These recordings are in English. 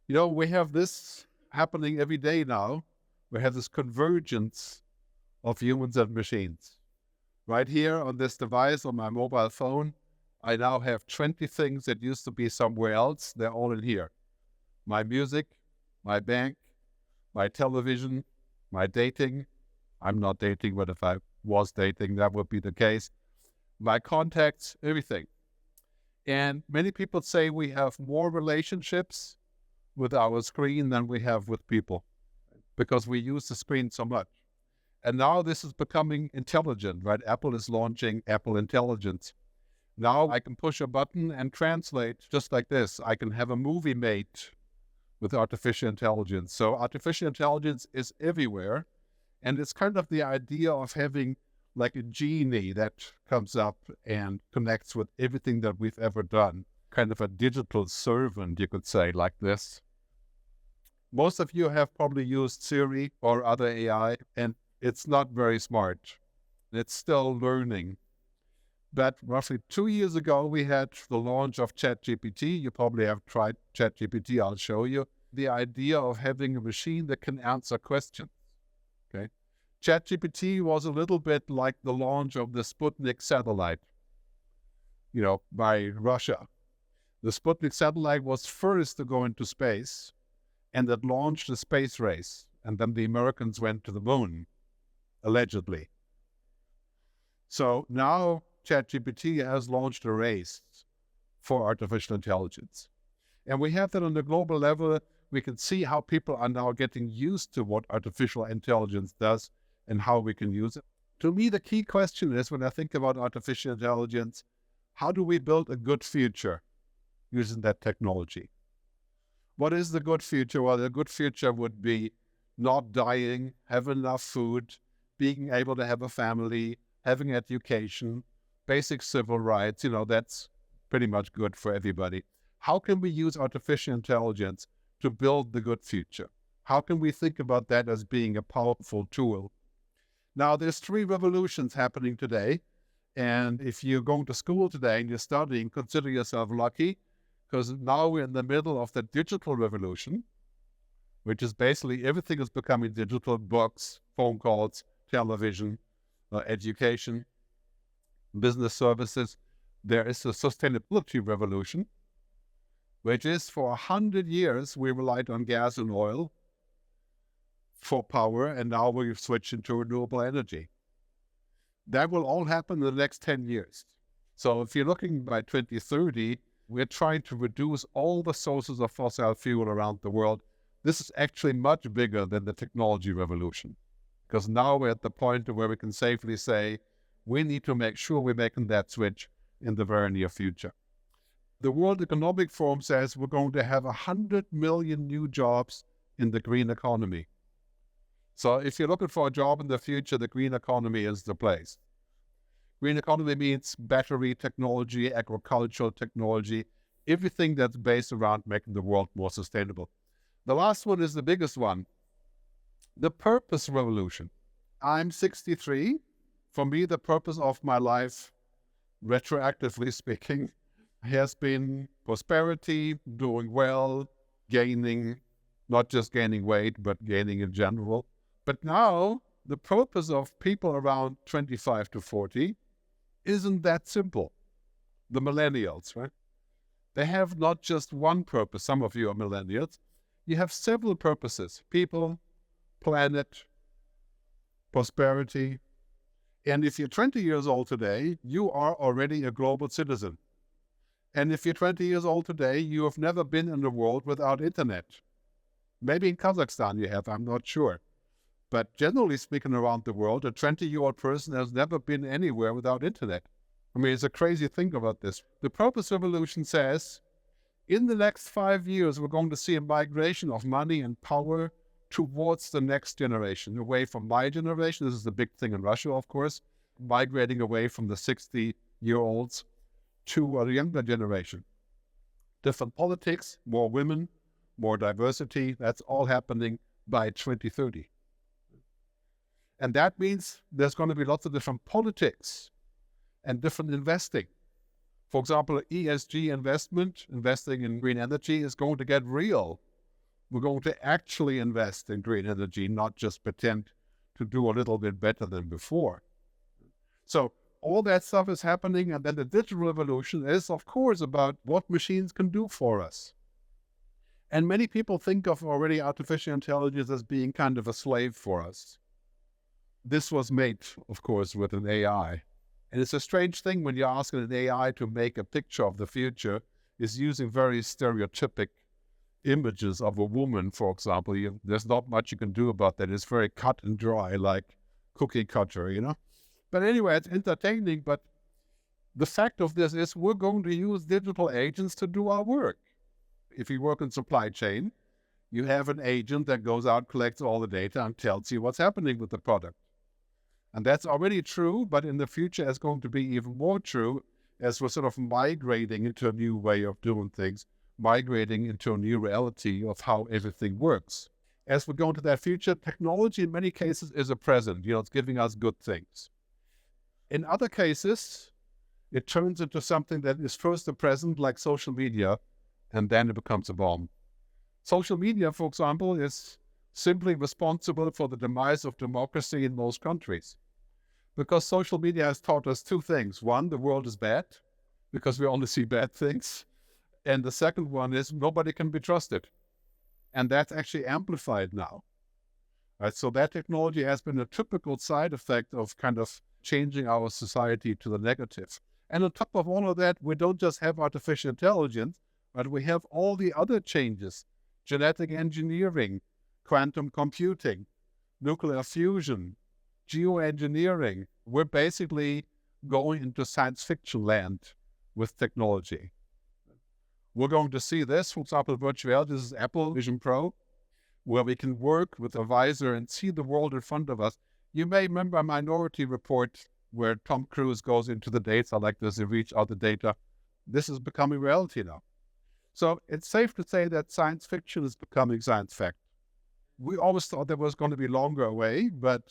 We have this happening every day now. We have this convergence of humans and machines. Right here on this device, on my mobile phone, I now have 20 things that used to be somewhere else. They're all in here. My music, my bank, my television, my dating. I'm not dating, but if I was dating, that would be the case. My contacts, everything. And many people say we have more relationships with our screen than we have with people because we use the screen so much. And now this is becoming intelligent, right? Apple is launching Apple Intelligence. Now I can push a button and translate just like this. I can have a movie made with artificial intelligence. So artificial intelligence is everywhere. And it's kind of the idea of having like a genie that comes up and connects with everything that we've ever done. Kind of a digital servant, you could say, like this. Most of you have probably used Siri or other AI, and it's not very smart. It's still learning. But roughly 2 years ago, we had the launch of chatgpt. You probably have tried chatgpt. I'll show you. The idea of having a machine that can answer questions. Okay. ChatGPT was a little bit like the launch of the Sputnik satellite, by Russia. The Sputnik satellite was first to go into space, and it launched the space race. And then the Americans went to the moon, allegedly. So now ChatGPT has launched a race for artificial intelligence. And we have that on the global level. We can see how people are now getting used to what artificial intelligence does and how we can use it. To me, the key question is, when I think about artificial intelligence, how do we build a good future using that technology? What is the good future? Well, the good future would be not dying, have enough food, being able to have a family, having education, basic civil rights. That's pretty much good for everybody. How can we use artificial intelligence to build the good future? How can we think about that as being a powerful tool? Now, there's 3 revolutions happening today. And if you're going to school today and you're studying, consider yourself lucky, because now we're in the middle of the digital revolution, which is basically everything is becoming digital: books, phone calls, television, education, business services. There is a sustainability revolution, which is for 100 years we relied on gas and oil for power, and now we've switched into renewable energy. That will all happen in the next 10 years. So if you're looking by 2030, we're trying to reduce all the sources of fossil fuel around the world. This is actually much bigger than the technology revolution, because now we're at the point where we can safely say we need to make sure we're making that switch in the very near future. The World Economic Forum says we're going to have 100 million new jobs in the green economy. So if you're looking for a job in the future, the green economy is the place. Green economy means battery technology, agricultural technology, everything that's based around making the world more sustainable. The last one is the biggest one, the purpose revolution. I'm 63. For me, the purpose of my life, retroactively speaking, has been prosperity, doing well, gaining, not just gaining weight, but gaining in general. But now, the purpose of people around 25 to 40 isn't that simple. The millennials, right? They have not just one purpose. Some of you are millennials. You have several purposes: people, planet, prosperity. And if you're 20 years old today, you are already a global citizen. And if you're 20 years old today, you have never been in the world without internet. Maybe in Kazakhstan you have, I'm not sure. But generally speaking, around the world, a 20-year-old person has never been anywhere without internet. I mean, it's a crazy thing about this. The purpose revolution says, in the next 5 years, we're going to see a migration of money and power towards the next generation, away from my generation. This is the big thing in Russia, of course, migrating away from the 60-year-olds to a younger generation. Different politics, more women, more diversity, that's all happening by 2030. And that means there's going to be lots of different politics and different investing. For example, ESG investment, investing in green energy, is going to get real. We're going to actually invest in green energy, not just pretend to do a little bit better than before. So all that stuff is happening, and then the digital revolution is, of course, about what machines can do for us. And many people think of already artificial intelligence as being kind of a slave for us. This was made, of course, with an AI. And it's a strange thing when you're asking an AI to make a picture of the future, is using very stereotypic images of a woman, for example. There's not much you can do about that. It's very cut and dry, like cookie cutter, you know? But anyway, it's entertaining. But the fact of this is we're going to use digital agents to do our work. If you work in supply chain, you have an agent that goes out, collects all the data, and tells you what's happening with the product. And that's already true, but in the future it's going to be even more true as we're sort of migrating into a new way of doing things, migrating into a new reality of how everything works. As we go into that future, technology in many cases is a present. It's giving us good things. In other cases, it turns into something that is first a present, like social media, and then it becomes a bomb. Social media, for example, is simply responsible for the demise of democracy in most countries. Because social media has taught us two things. One, the world is bad, because we only see bad things. And the second one is nobody can be trusted. And that's actually amplified now. Right? So that technology has been a typical side effect of kind of changing our society to the negative. And on top of all of that, we don't just have artificial intelligence, but we have all the other changes: genetic engineering, quantum computing, nuclear fusion, geoengineering. We're basically going into science fiction land with technology. We're going to see this, for example, virtual reality. This is Apple Vision Pro, where we can work with a visor and see the world in front of us. You may remember Minority Report, where Tom Cruise goes into the data like this and reach out the data. This is becoming reality now. So it's safe to say that science fiction is becoming science fact. We always thought that was going to be longer away, but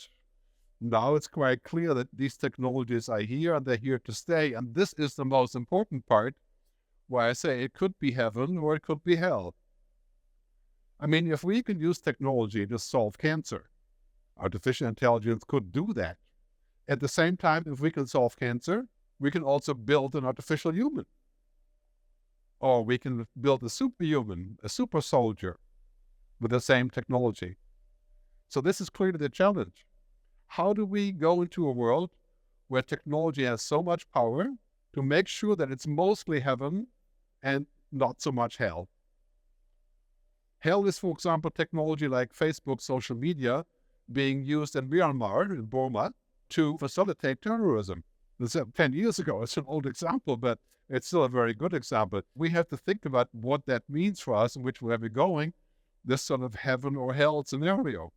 now it's quite clear that these technologies are here and they're here to stay. And this is the most important part, why I say it could be heaven or it could be hell. I mean, if we can use technology to solve cancer, artificial intelligence could do that. At the same time, if we can solve cancer, we can also build an artificial human. Or we can build a superhuman, a super soldier with the same technology. So this is clearly the challenge. How do we go into a world where technology has so much power to make sure that it's mostly heaven and not so much hell? Hell is, for example, technology like Facebook, social media, being used in Myanmar, in Burma, to facilitate terrorism. This is 10 years ago. It's an old example, but it's still a very good example. We have to think about what that means for us and which way we're going, this sort of heaven or hell scenario.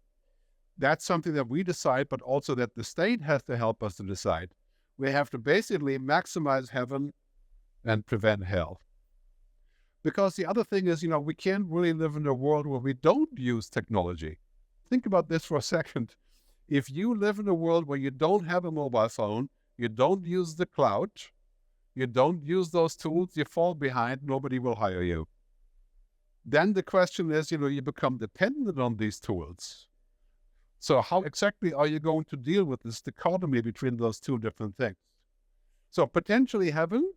That's something that we decide, but also that the state has to help us to decide. We have to basically maximize heaven and prevent hell. Because the other thing is, we can't really live in a world where we don't use technology. Think about this for a second. If you live in a world where you don't have a mobile phone, you don't use the cloud, you don't use those tools, you fall behind, nobody will hire you. Then the question is, you become dependent on these tools. So how exactly are you going to deal with this dichotomy between those two different things? So potentially heaven,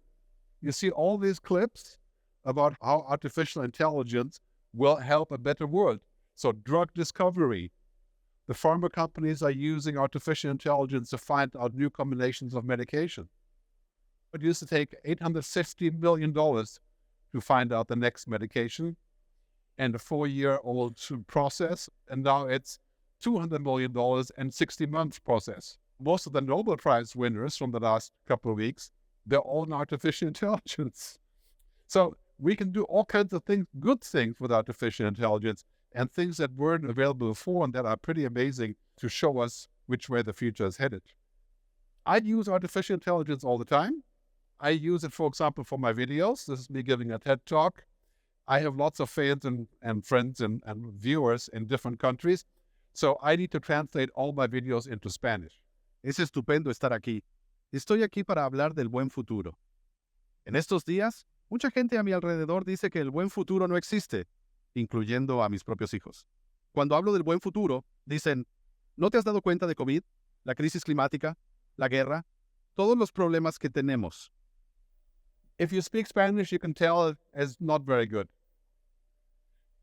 you see all these clips about how artificial intelligence will help a better world. So drug discovery. The pharma companies are using artificial intelligence to find out new combinations of medication. It used to take $850 million to find out the next medication and a 4-year-old process. And now it's $200 million and 60-month process. Most of the Nobel Prize winners from the last couple of weeks, they're all in artificial intelligence. So we can do all kinds of things, good things with artificial intelligence, and things that weren't available before and that are pretty amazing to show us which way the future is headed. I use artificial intelligence all the time. I use it, for example, for my videos. This is me giving a TED Talk. I have lots of fans and friends and viewers in different countries. So I need to translate all my videos into Spanish. Es estupendo estar aquí. Estoy aquí para hablar del buen futuro. En estos días, mucha gente a mi alrededor dice que el buen futuro no existe. incluyendo a mis propios hijos. Cuando hablo del buen futuro, dicen, ¿no te has dado cuenta de COVID, la crisis climática, la guerra, todos los problemas que tenemos? If you speak Spanish, you can tell it's not very good.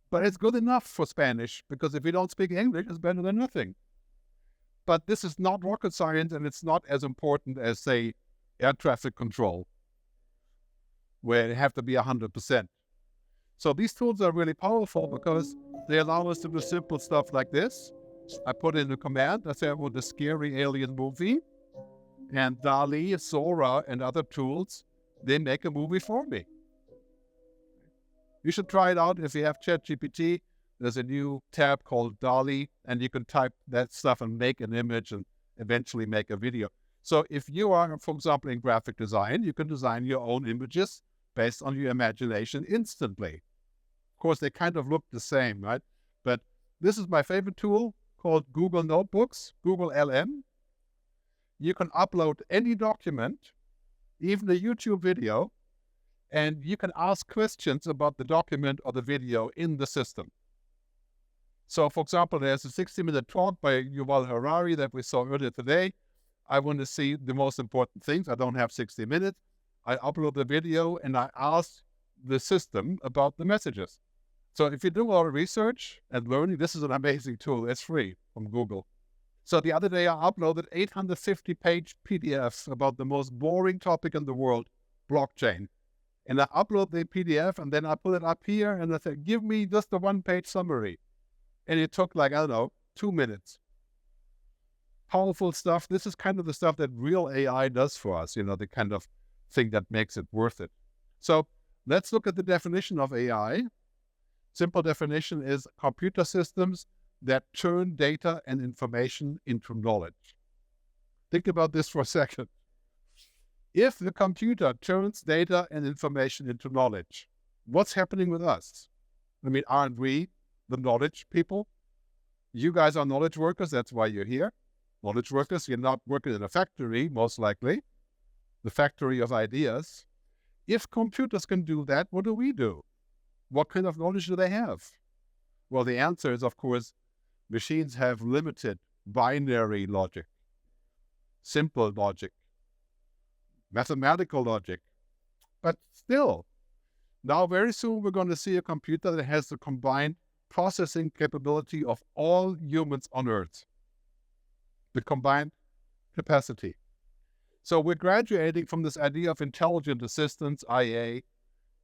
But it's good enough for Spanish, because if you don't speak English, it's better than nothing. But this is not rocket science, and it's not as important as, say, air traffic control, where you have to be 100%. So these tools are really powerful because they allow us to do simple stuff like this. I put in a command, I say I want a scary alien movie, and DALL-E, Sora, and other tools, they make a movie for me. You should try it out if you have ChatGPT. There's a new tab called DALL-E, and you can type that stuff and make an image and eventually make a video. So if you are, for example, in graphic design, you can design your own images based on your imagination instantly. Of course, they kind of look the same, right? But this is my favorite tool called Google Notebooks, Google LM. You can upload any document, even a YouTube video, and you can ask questions about the document or the video in the system. So, for example, there's a 60-minute talk by Yuval Harari that we saw earlier today. I want to see the most important things. I don't have 60 minutes. I upload the video and I ask the system about the messages. So if you do a lot of research and learning, this is an amazing tool. It's free from Google. So the other day I uploaded 850-page PDF about the most boring topic in the world, blockchain. And I upload the PDF and then I put it up here and I said, give me just a one-page summary. And it took 2 minutes. Powerful stuff. This is kind of the stuff that real AI does for us, the kind of thing that makes it worth it. So let's look at the definition of AI. Simple definition is computer systems that turn data and information into knowledge. Think about this for a second. If the computer turns data and information into knowledge, what's happening with us? I mean, aren't we the knowledge people? You guys are knowledge workers, that's why you're here. Knowledge workers, you're not working in a factory, most likely, the factory of ideas. If computers can do that, what do we do? What kind of knowledge do they have? Well, the answer is, of course, machines have limited binary logic, simple logic, mathematical logic. But still, now very soon we're going to see a computer that has the combined processing capability of all humans on Earth, the combined capacity. So we're graduating from this idea of intelligent assistants, IA,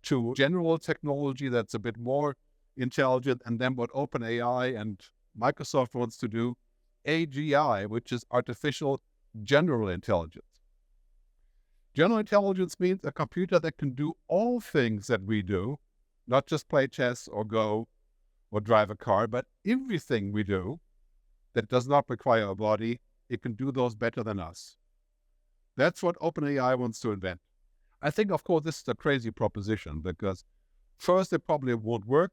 to general technology that's a bit more intelligent, and then what OpenAI and Microsoft wants to do, AGI, which is artificial general intelligence. General intelligence means a computer that can do all things that we do, not just play chess or Go or drive a car, but everything we do that does not require a body, it can do those better than us. That's what OpenAI wants to invent. I think, of course, this is a crazy proposition because first, it probably won't work.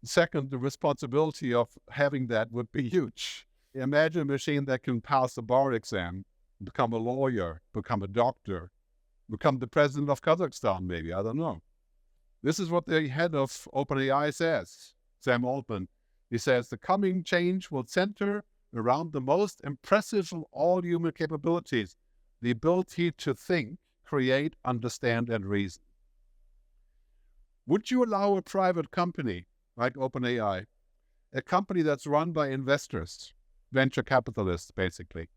Second, the responsibility of having that would be huge. Imagine a machine that can pass a bar exam, become a lawyer, become a doctor, become the president of Kazakhstan, maybe, I don't know. This is what the head of OpenAI says, Sam Altman. He says, the coming change will center around the most impressive of all human capabilities, the ability to think, create, understand, and reason. Would you allow a private company like OpenAI, a company that's run by investors, venture capitalists basically,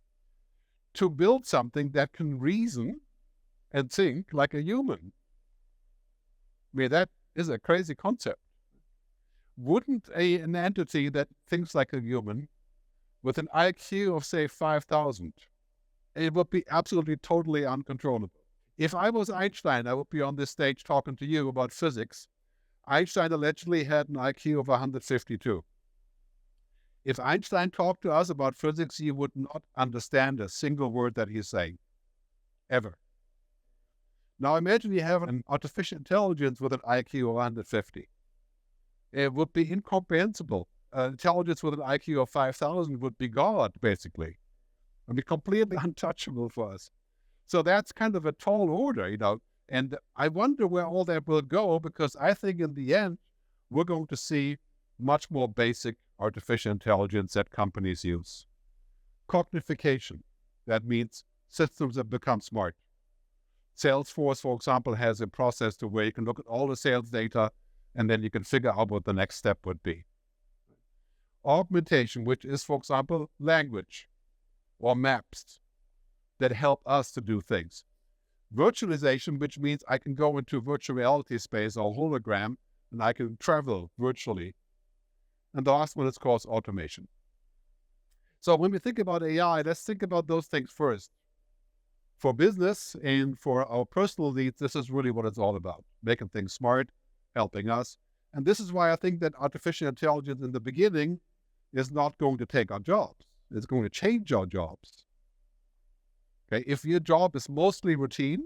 to build something that can reason and think like a human? I mean, that is a crazy concept. Wouldn't an entity that thinks like a human with an IQ of, say, 5,000, it would be absolutely, totally uncontrollable. If I was Einstein, I would be on this stage talking to you about physics. Einstein allegedly had an IQ of 152. If Einstein talked to us about physics, you would not understand a single word that he's saying, ever. Now imagine you have an artificial intelligence with an IQ of 150. It would be incomprehensible. Intelligence with an IQ of 5,000 would be God, basically. It would be completely untouchable for us. So that's kind of a tall order, and I wonder where all that will go, because I think in the end, we're going to see much more basic artificial intelligence that companies use. Cognification, that means systems that become smart. Salesforce, for example, has a process to where you can look at all the sales data and then you can figure out what the next step would be. Augmentation, which is, for example, language or maps that help us to do things. Virtualization, which means I can go into virtual reality space or hologram and I can travel virtually. And the last one is called automation. So when we think about AI, let's think about those things first. For business and for our personal needs, this is really what it's all about. Making things smart, helping us. And this is why I think that artificial intelligence in the beginning is not going to take our jobs. It's going to change our jobs. Okay, if your job is mostly routine,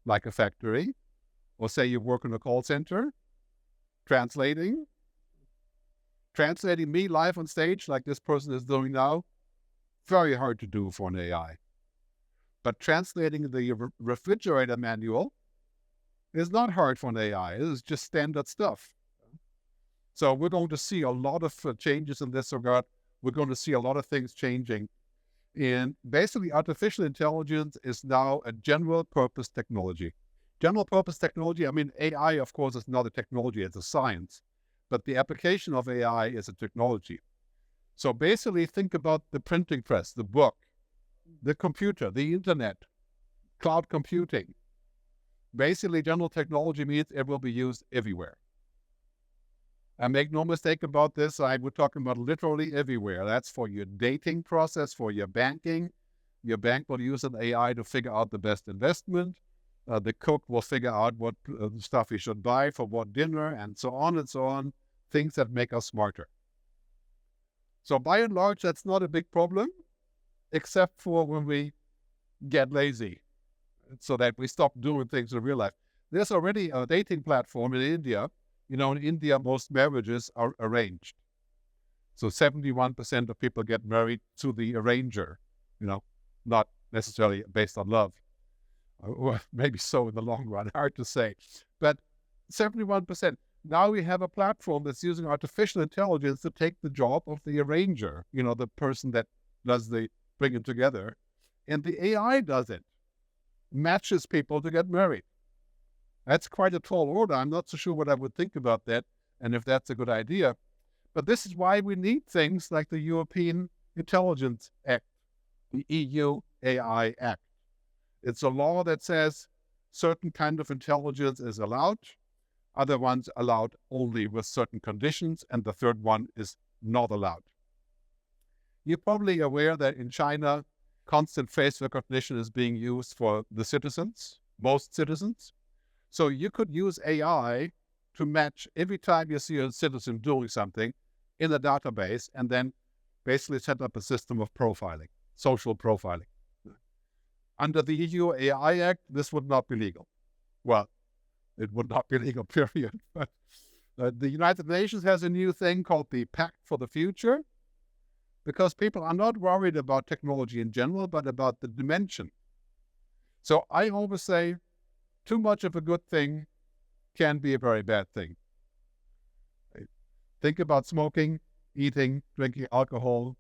like a factory, or say you work in a call center, translating me live on stage like this person is doing now, very hard to do for an AI. But translating the refrigerator manual is not hard for an AI. It is just standard stuff. So we're going to see a lot of changes in this regard. We're going to see a lot of things changing. And basically, artificial intelligence is now a general purpose technology. General purpose technology, I mean, AI, of course, is not a technology, it's a science. But the application of AI is a technology. So basically, think about the printing press, the book, the computer, the internet, cloud computing. Basically, general technology means it will be used everywhere. And make no mistake about this, we're talking about literally everywhere. That's for your dating process, for your banking. Your bank will use an AI to figure out the best investment. The cook will figure out what stuff he should buy for what dinner, and so on and so on. Things that make us smarter. So by and large, that's not a big problem, except for when we get lazy, so that we stop doing things in real life. There's already a dating platform in India. You know, in India, most marriages are arranged. So 71% of people get married to the arranger, you know, not necessarily based on love. Or maybe so in the long run, hard to say. But 71%. Now we have a platform that's using artificial intelligence to take the job of the arranger, you know, the person that does the bringing together. And the AI does it, matches people to get married. That's quite a tall order. I'm not so sure what I would think about that and if that's a good idea. But this is why we need things like the European Intelligence Act, the EU AI Act. It's a law that says certain kind of intelligence is allowed, other ones allowed only with certain conditions, and the third one is not allowed. You're probably aware that in China, constant face recognition is being used for the citizens, most citizens. So you could use AI to match every time you see a citizen doing something in a database and then basically set up a system of profiling, social profiling. Under the EU AI Act, this would not be legal. Well, it would not be legal, period. But the United Nations has a new thing called the Pact for the Future, because people are not worried about technology in general, but about the dimension. So I always say, too much of a good thing can be a very bad thing. Think about smoking, eating, drinking alcohol.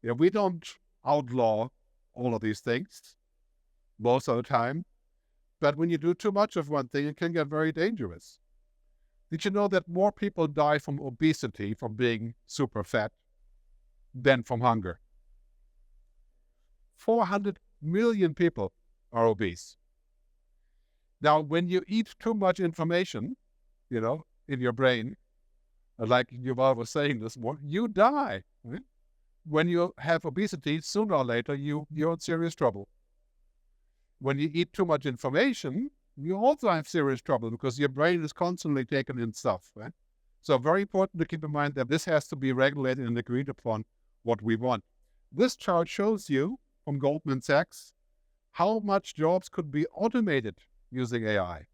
Yeah, we don't outlaw all of these things most of the time. But when you do too much of one thing, it can get very dangerous. Did you know that more people die from obesity, from being super fat, than from hunger? 400 million people are obese. Now, when you eat too much information, you know, in your brain, like Yuval was saying this morning, you die. Right? When you have obesity, sooner or later, you're in serious trouble. When you eat too much information, you also have serious trouble because your brain is constantly taking in stuff. Right? So very important to keep in mind that this has to be regulated and agreed upon what we want. This chart shows you from Goldman Sachs how much jobs could be automated using AI.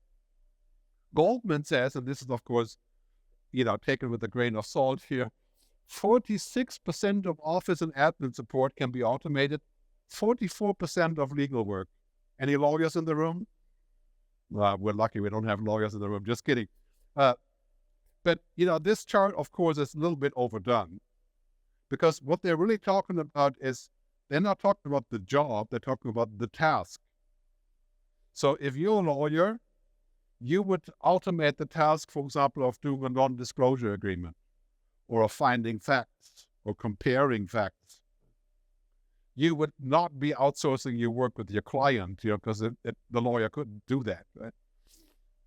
Goldman says, and this is of course, you know, taken with a grain of salt here, 46% of office and admin support can be automated, 44% of legal work. Any lawyers in the room? We're lucky we don't have lawyers in the room, just kidding. But, this chart, of course, is a little bit overdone, because what they're really talking about is they're not talking about the job, they're talking about the task. So if you're a lawyer, you would automate the task, for example, of doing a non-disclosure agreement, or of finding facts, or comparing facts. You would not be outsourcing your work with your client, because the lawyer couldn't do that, right?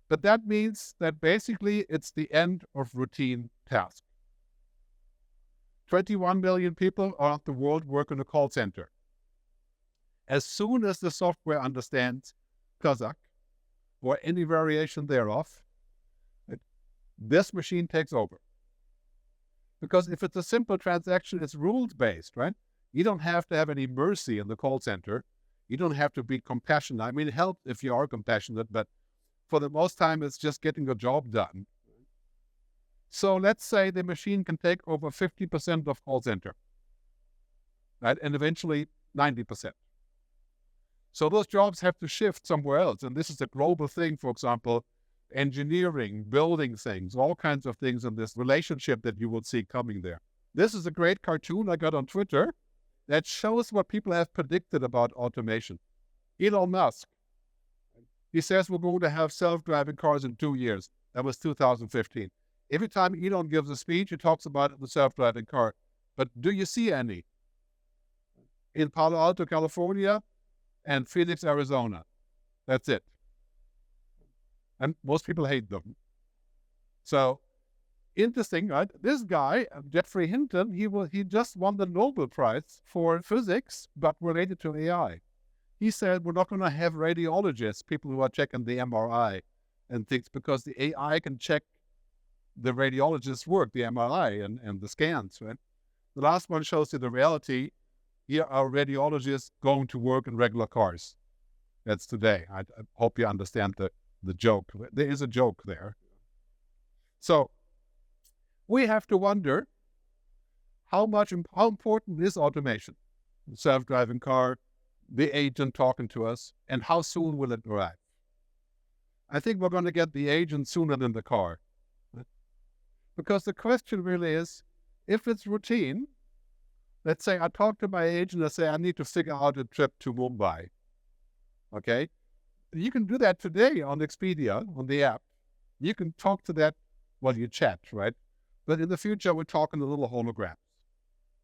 But that means that basically it's the end of routine tasks. 21 million people around the world work in a call center. As soon as the software understands Kazakh or any variation thereof, this machine takes over. Because if it's a simple transaction, it's rules-based, right? You don't have to have any mercy in the call center. You don't have to be compassionate. I mean, it helps if you are compassionate, but for the most time, it's just getting the job done. So let's say the machine can take over 50% of call center, right? And eventually 90%. So those jobs have to shift somewhere else. And this is a global thing, for example, engineering, building things, all kinds of things in this relationship that you will see coming there. This is a great cartoon I got on Twitter that shows what people have predicted about automation. Elon Musk, he says we're going to have self-driving cars in 2 years. That was 2015. Every time Elon gives a speech, he talks about the self-driving car. But do you see any? In Palo Alto, California, and Phoenix, Arizona. That's it. And most people hate them. So, interesting, right? This guy, Jeffrey Hinton, he just won the Nobel Prize for physics, but related to AI. He said we're not going to have radiologists, people who are checking the MRI and things, because the AI can check the radiologist's work, the MRI and the scans, right? The last one shows you the reality. Here are radiologists going to work in regular cars. That's today. I hope you understand the joke. There is a joke there. So we have to wonder how important is automation? The self-driving car, the agent talking to us, and how soon will it arrive? I think we're going to get the agent sooner than the car. Because the question really is, if it's routine, let's say I talk to my agent and say, I need to figure out a trip to Mumbai. Okay? You can do that today on Expedia, on the app. You can talk to that while you chat, right? But in the future, we're talking a little holograms.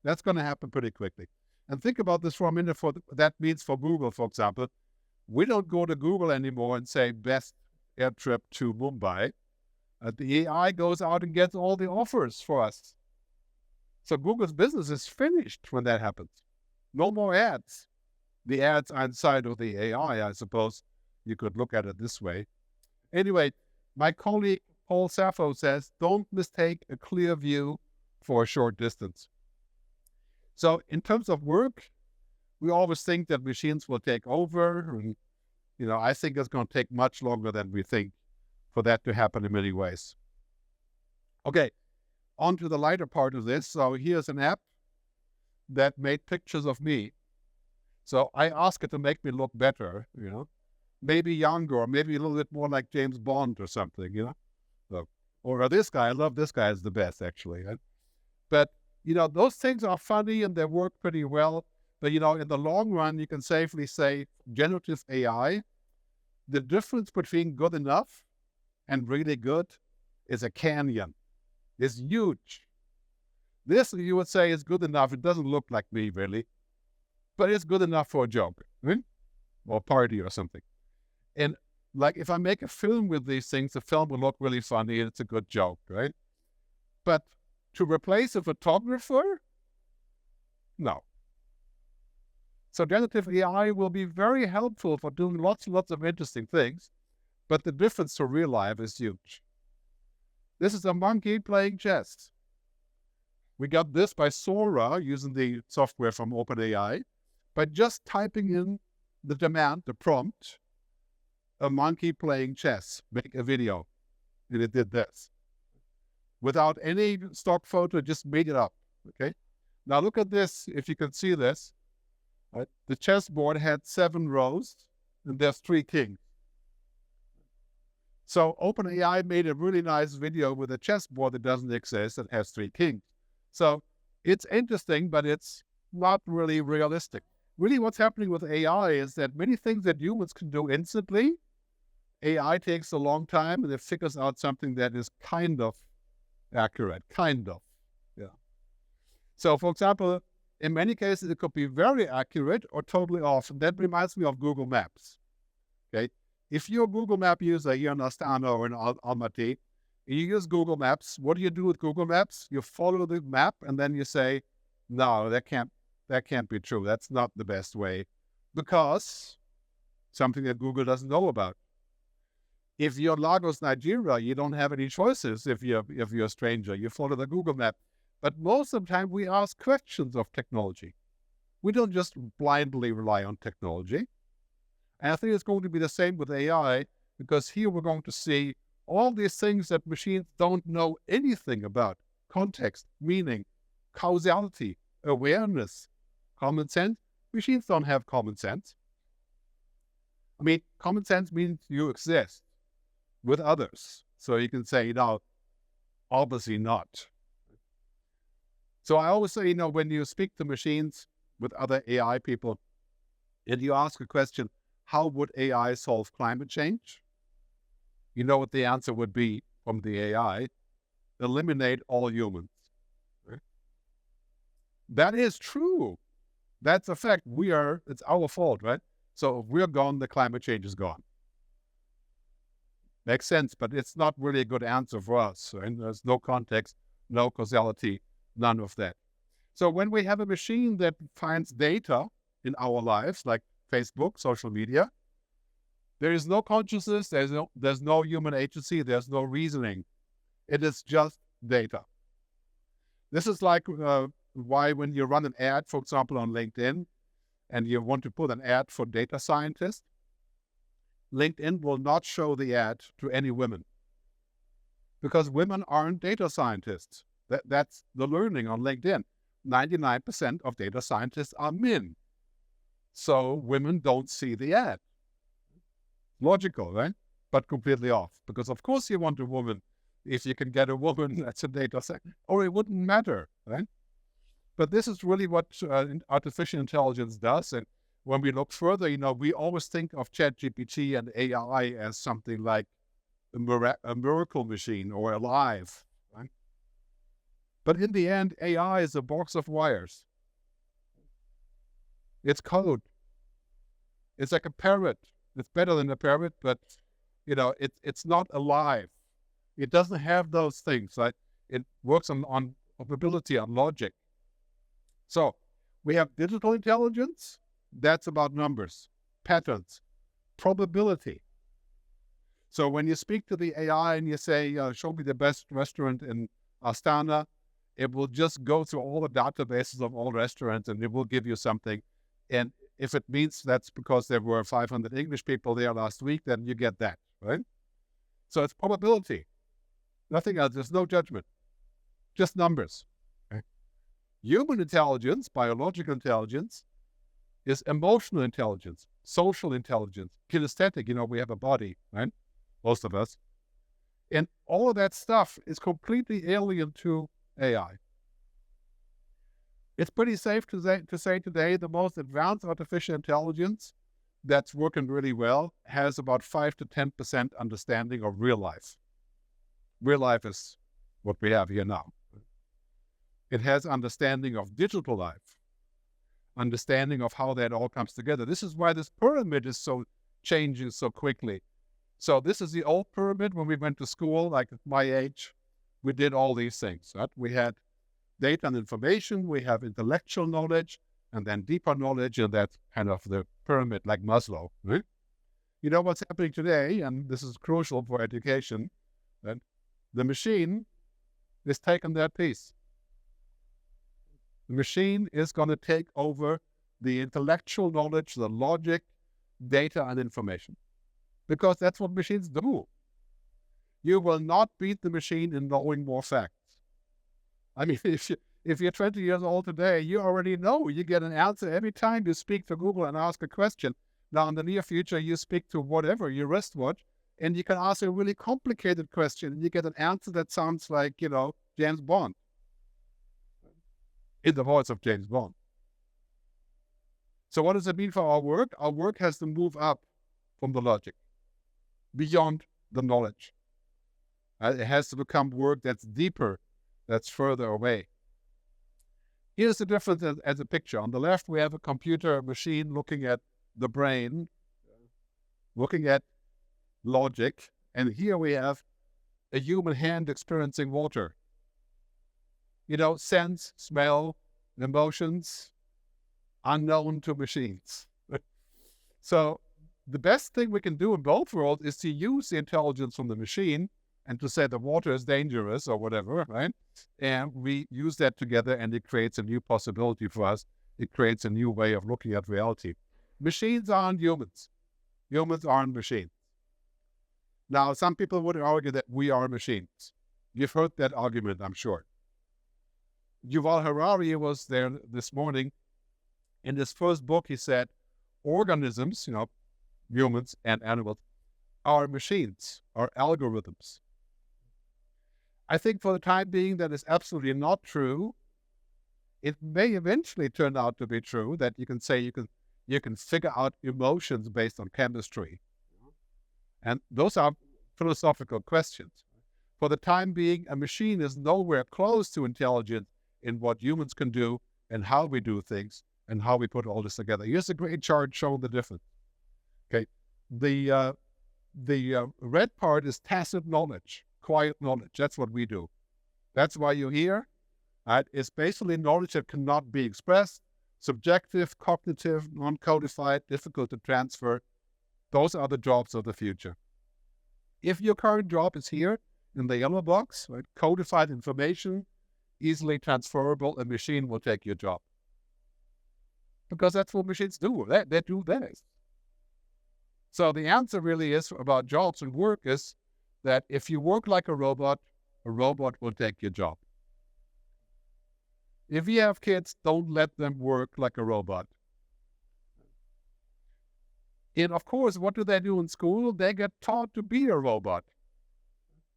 That's going to happen pretty quickly. And think about this for a minute. That means for Google, for example, we don't go to Google anymore and say best air trip to Mumbai. The AI goes out and gets all the offers for us. So Google's business is finished when that happens. No more ads. The ads are inside of the AI, I suppose. You could look at it this way. Anyway, my colleague Paul Sappho says, don't mistake a clear view for a short distance. So in terms of work, we always think that machines will take over. And, I think it's going to take much longer than we think for that to happen in many ways. Okay, on to the lighter part of this. So here's an app that made pictures of me. So I asked it to make me look better, maybe younger, or maybe a little bit more like James Bond or something, So, or this guy, I love this guy, is the best actually. Right? But, those things are funny and they work pretty well. But, in the long run, you can safely say generative AI, the difference between good enough and really good is a canyon. It's huge. This, you would say, is good enough. It doesn't look like me, really. But it's good enough for a joke, right? Or a party or something. And like if I make a film with these things, the film will look really funny and it's a good joke, right? But to replace a photographer? No. So generative AI will be very helpful for doing lots and lots of interesting things, but the difference to real life is huge. This is a monkey playing chess. We got this by Sora using the software from OpenAI by just typing in the demand, the prompt, a monkey playing chess, make a video. And it did this. Without any stock photo, just made it up, okay? Now look at this, if you can see this. Right? The chessboard had 7 rows, and there's 3 kings. So OpenAI made a really nice video with a chessboard that doesn't exist and has 3 kings. So it's interesting, but it's not really realistic. Really what's happening with AI is that many things that humans can do instantly, AI takes a long time and it figures out something that is kind of accurate, kind of. Yeah. So for example, in many cases, it could be very accurate or totally off. And that reminds me of Google Maps. Okay. If you're a Google Map user here in Astana or in Almaty, you use Google Maps, what do you do with Google Maps? You follow the map and then you say, no, that can't be true. That's not the best way, because something that Google doesn't know about. If you're Lagos, Nigeria, you don't have any choices if you're a stranger. You follow the Google map. But most of the time, we ask questions of technology. We don't just blindly rely on technology. And I think it's going to be the same with AI, because here we're going to see all these things that machines don't know anything about. Context, meaning, causality, awareness, common sense. Machines don't have common sense. I mean, common sense means you exist with others. So you can say, no, obviously not. So I always say, when you speak to machines with other AI people, and you ask a question, how would AI solve climate change? You know what the answer would be from the AI? Eliminate all humans. Right? That is true. That's a fact. It's our fault, right? So if we're gone, the climate change is gone. Makes sense, but it's not really a good answer for us. Right? There's no context, no causality, none of that. So when we have a machine that finds data in our lives, like Facebook, social media, there is no consciousness, there's no human agency, there's no reasoning. It is just data. This is like why when you run an ad, for example, on LinkedIn, and you want to put an ad for data scientists, LinkedIn will not show the ad to any women, because women aren't data scientists. That's the learning on LinkedIn. 99% of data scientists are men. So women don't see the ad. Logical, right? But completely off. Because of course you want a woman. If you can get a woman that's a data scientist, or it wouldn't matter, right? But this is really what artificial intelligence does. And when we look further, we always think of chatgpt and AI as something like a miracle machine or alive, right? But in the end, AI is a box of wires. It's code. It's like a parrot. It's better than a parrot, but it's not alive. It doesn't have those things. Right? It works on probability, on logic. So we have digital intelligence. That's about numbers, patterns, probability. So when you speak to the AI and you say, show me the best restaurant in Astana, it will just go through all the databases of all restaurants and it will give you something. And if it means that's because there were 500 English people there last week, then you get that, right? So it's probability. Nothing else. There's no judgment. Just numbers. Okay? Human intelligence, biological intelligence, is emotional intelligence, social intelligence, kinesthetic. We have a body, right? Most of us. And all of that stuff is completely alien to AI. It's pretty safe to say today the most advanced artificial intelligence that's working really well has about 5 to 10% understanding of real life. Real life is what we have here now. It has understanding of digital life, understanding of how that all comes together. This is why this pyramid is so changing so quickly. So this is the old pyramid. When we went to school, like at my age, we did all these things, right? We had data and information, we have intellectual knowledge, and then deeper knowledge, and that's kind of the pyramid like Maslow, right? You know what's happening today, and this is crucial for education, that the machine is taking that piece. The machine is going to take over the intellectual knowledge, the logic, data, and information, because that's what machines do. You will not beat the machine in knowing more facts. I mean, if you're 20 years old today, you already know. You get an answer every time you speak to Google and ask a question. Now, in the near future, you speak to whatever, your wristwatch, and you can ask a really complicated question, and you get an answer that sounds like, James Bond, in the voice of James Bond. So what does it mean for our work? Our work has to move up from the logic, beyond the knowledge. It has to become work that's deeper, that's further away. Here's the difference as a picture. On the left, we have a computer machine looking at the brain, looking at logic. And here we have a human hand experiencing water. Sense, smell, emotions, unknown to machines. So the best thing we can do in both worlds is to use the intelligence from the machine and to say the water is dangerous or whatever, right? And we use that together, and it creates a new possibility for us. It creates a new way of looking at reality. Machines aren't humans. Humans aren't machines. Now, some people would argue that we are machines. You've heard that argument, I'm sure. Yuval Harari was there this morning. In his first book, he said, organisms, humans and animals, are machines, are algorithms. I think for the time being, that is absolutely not true. It may eventually turn out to be true that you can say you can figure out emotions based on chemistry. And those are philosophical questions. For the time being, a machine is nowhere close to intelligent in what humans can do and how we do things and how we put all this together. Here's a great chart showing the difference. Okay, the red part is tacit knowledge, quiet knowledge. That's what we do. That's why you're here. Right? It's basically knowledge that cannot be expressed, subjective, cognitive, non-codified, difficult to transfer. Those are the jobs of the future. If your current job is here in the yellow box, right, codified information, easily transferable, a machine will take your job. Because that's what machines do. They do this. So the answer really is about jobs and work is that if you work like a robot will take your job. If you have kids, don't let them work like a robot. And of course, what do they do in school? They get taught to be a robot.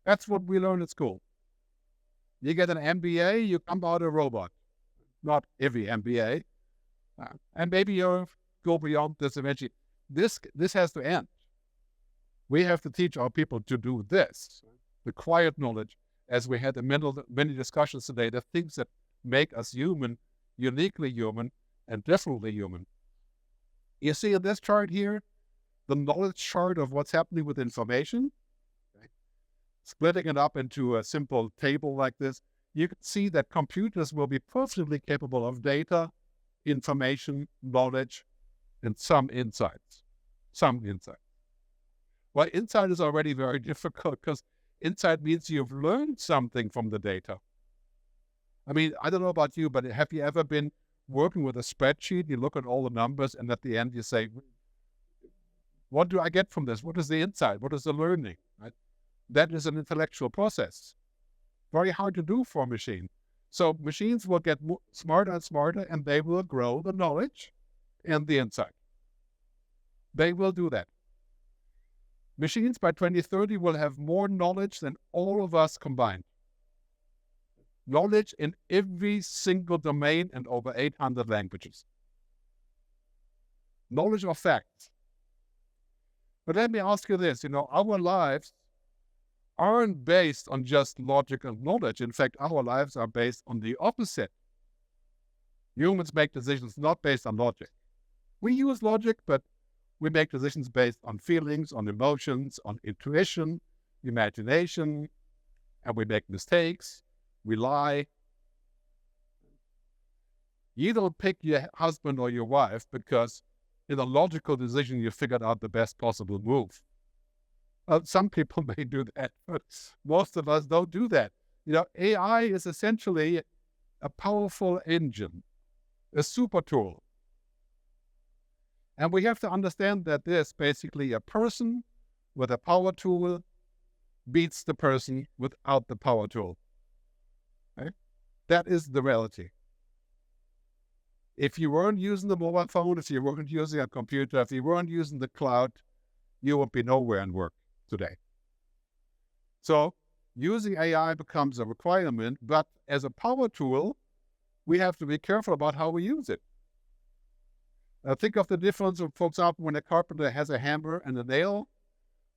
That's what we learn at school. You get an MBA, you come out a robot. Not every MBA. And maybe you'll go beyond this eventually. This has to end. We have to teach our people to do this. The quiet knowledge, as we had in many discussions today, the things that make us human, uniquely human, and differently human. You see in this chart here, the knowledge chart of what's happening with information, okay? Splitting it up into a simple table like this, you can see that computers will be perfectly capable of data, information, knowledge, and some insights. Well, insight is already very difficult because insight means you've learned something from the data. I mean, I don't know about you, but have you ever been working with a spreadsheet? You look at all the numbers, and at the end you say, what do I get from this? What is the insight? What is the learning? Right? That is an intellectual process. Very hard to do for a machine. So machines will get smarter and smarter, and they will grow the knowledge and the insight. They will do that. Machines by 2030 will have more knowledge than all of us combined. Knowledge in every single domain and over 800 languages. Knowledge of facts. But let me ask you this, our lives aren't based on just logic and knowledge. In fact, our lives are based on the opposite. Humans make decisions not based on logic. We use logic, but we make decisions based on feelings, on emotions, on intuition, imagination, and we make mistakes. We lie. You don't pick your husband or your wife because in a logical decision you figured out the best possible move. Some people may do that, but most of us don't do that. AI is essentially a powerful engine, a super tool. And we have to understand that there's basically a person with a power tool beats the person without the power tool. Right? That is the reality. If you weren't using the mobile phone, if you weren't using a computer, if you weren't using the cloud, you would be nowhere in work. today. So using AI becomes a requirement, but as a power tool, we have to be careful about how we use it. Think of the difference of, for example, when a carpenter has a hammer and a nail,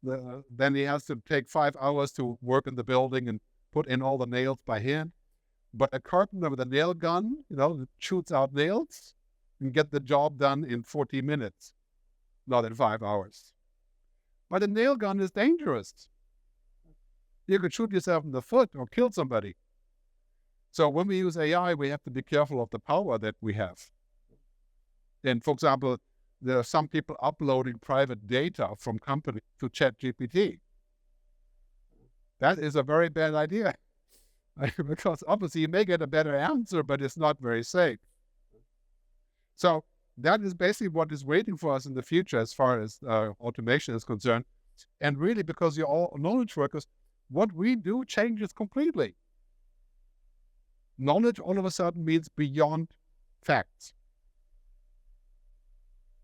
then he has to take 5 hours to work in the building and put in all the nails by hand. But a carpenter with a nail gun, shoots out nails and get the job done in 40 minutes, not in 5 hours. But a nail gun is dangerous. You could shoot yourself in the foot or kill somebody. So when we use AI, we have to be careful of the power that we have. And for example, there are some people uploading private data from companies to chatgpt. That is a very bad idea. Because obviously you may get a better answer, but it's not very safe. So that is basically what is waiting for us in the future as far as automation is concerned. And really, because you're all knowledge workers, what we do changes completely. Knowledge all of a sudden means beyond facts.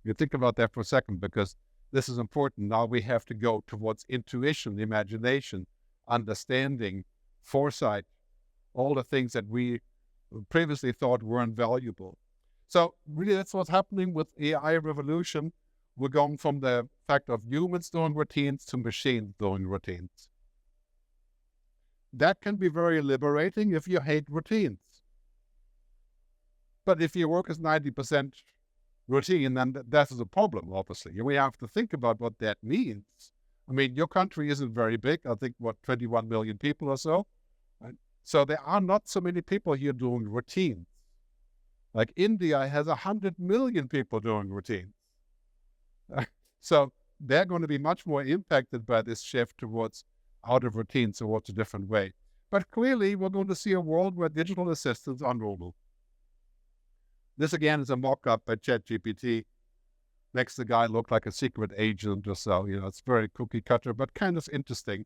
You think about that for a second, because this is important. Now we have to go towards intuition, imagination, understanding, foresight, all the things that we previously thought weren't valuable. So really that's what's happening with AI revolution. We're going from the fact of humans doing routines to machines doing routines. That can be very liberating if you hate routines. But if your work is 90% routine, then that is a problem, obviously. We have to think about what that means. I mean, your country isn't very big. I think, 21 million people or so. Right? So there are not so many people here doing routines. Like India has 100 million people doing routines. So they're going to be much more impacted by this shift towards out of routine, towards a different way. But clearly, we're going to see a world where digital assistants are normal. This, again, is a mock-up by ChatGPT. Makes the guy look like a secret agent or so. It's very cookie cutter, but kind of interesting.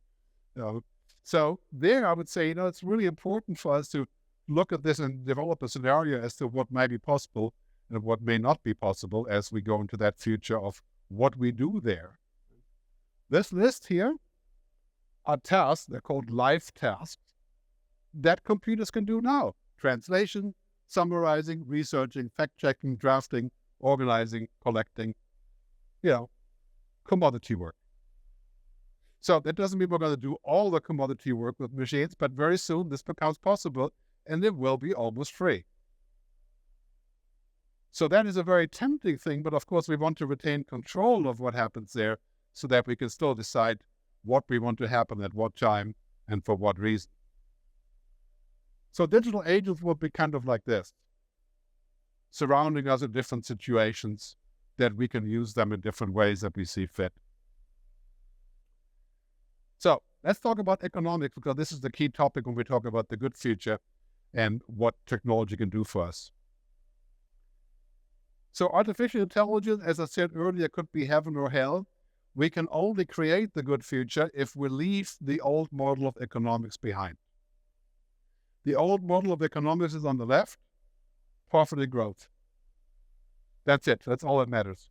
So there, I would say, it's really important for us to look at this and develop a scenario as to what might be possible and what may not be possible as we go into that future of what we do there. This list here are tasks, they're called live tasks, that computers can do now. Translation, summarizing, researching, fact-checking, drafting, organizing, collecting, commodity work. So that doesn't mean we're going to do all the commodity work with machines, but very soon this becomes possible and it will be almost free. So that is a very tempting thing, but of course we want to retain control of what happens there so that we can still decide what we want to happen at what time and for what reason. So digital agents will be kind of like this, surrounding us in different situations that we can use them in different ways that we see fit. So let's talk about economics, because this is the key topic when we talk about the good future and what technology can do for us. So artificial intelligence, as I said earlier, could be heaven or hell. We can only create the good future if we leave the old model of economics behind. The old model of economics is on the left, profit and growth. That's it. That's all that matters.